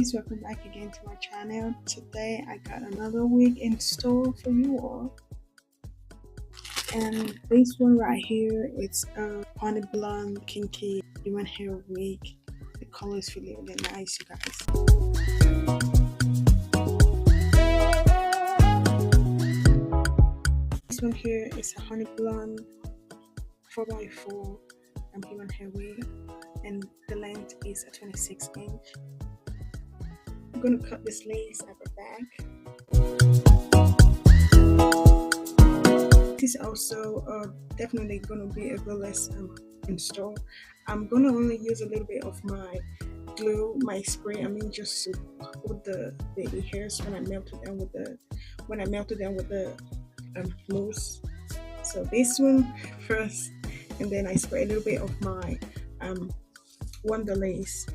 guys, welcome back again to my channel. Today I got another wig in store for you all, and this one right here, it's a honey blonde kinky human hair wig. The color is really nice, you guys. This one here is a honey blonde 4x4 human hair wig, and the length is a 26-inch. I'm going to cut this lace at the back. This is also definitely going to be a good install. I'm going to only use a little bit of my glue, my spray. Just to hold the baby hairs when I melted them with the mousse. So this one first, and then I spray a little bit of my Wonder lace.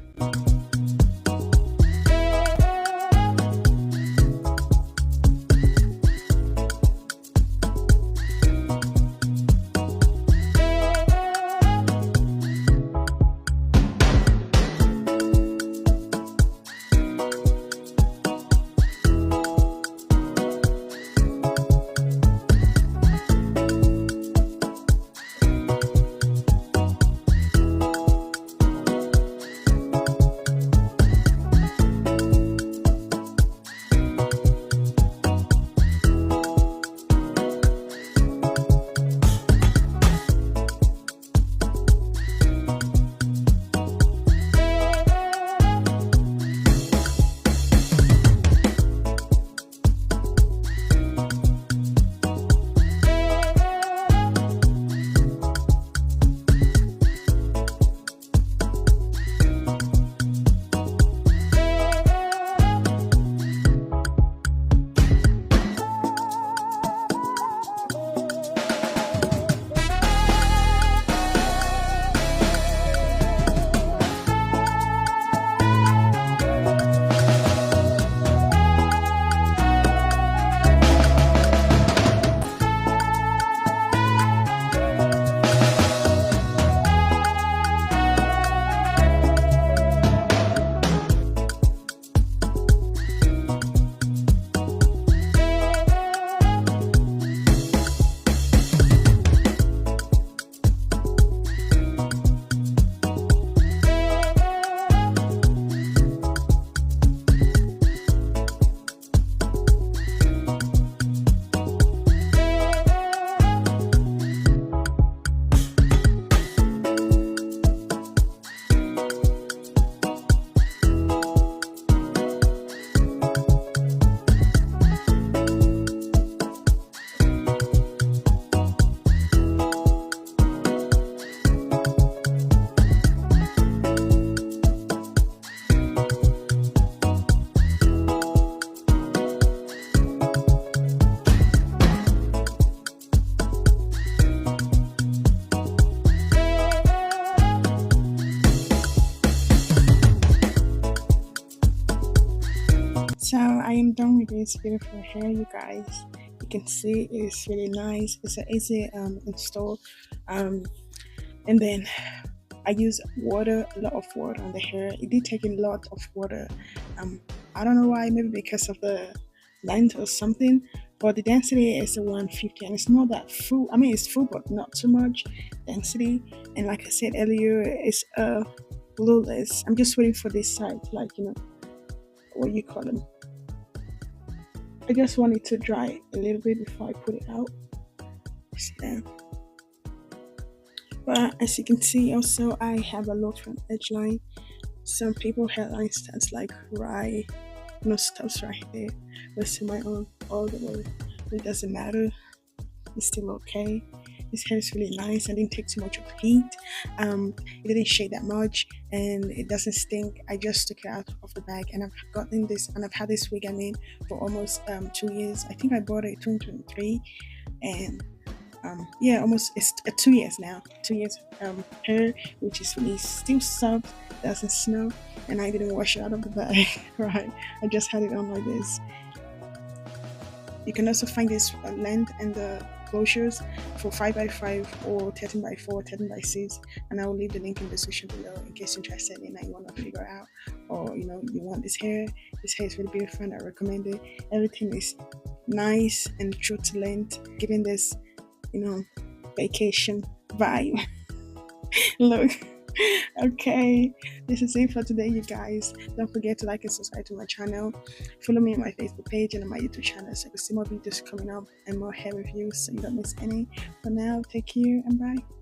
So I am done with this beautiful hair, you guys. You can see it's really nice. It's an easy install. And then I use water, a lot of water on the hair. It did take a lot of water. I don't know why, maybe because of the length or something. But the density is a 150, and it's not that full. It's full, but not too much density. And like I said earlier, it's a glueless. I'm just waiting for this side, what you call them. I just want it to dry a little bit before I put it out. See that? But as you can see, also I have a lot from edge line. Some people hairline starts like stops right there. But see my own all the way. It doesn't matter. It's still okay. This hair is really nice. I didn't take too much of heat. It didn't shake that much, and it doesn't stink. I just took it out of the bag, and I've gotten this, and I've had this wig for almost 2 years. I think I bought it in 2023, and almost it's 2 years now. 2 years hair, which is really still soft, doesn't smell, and I didn't wash it out of the bag. Right, I just had it on like this. You can also find this length and the closures for 5x5 or 13x4, 13x6, and I will leave the link in the description below in case you're interested in that you want to figure out, or you want this hair. This hair is really beautiful and I recommend it. Everything is nice and true to length, giving this vacation vibe. Look. Okay, this is it for today, you guys. Don't forget to like and subscribe to my channel. Follow me on my Facebook page and on my YouTube channel so you can see more videos coming up and more hair reviews so you don't miss any. For now, take care and bye.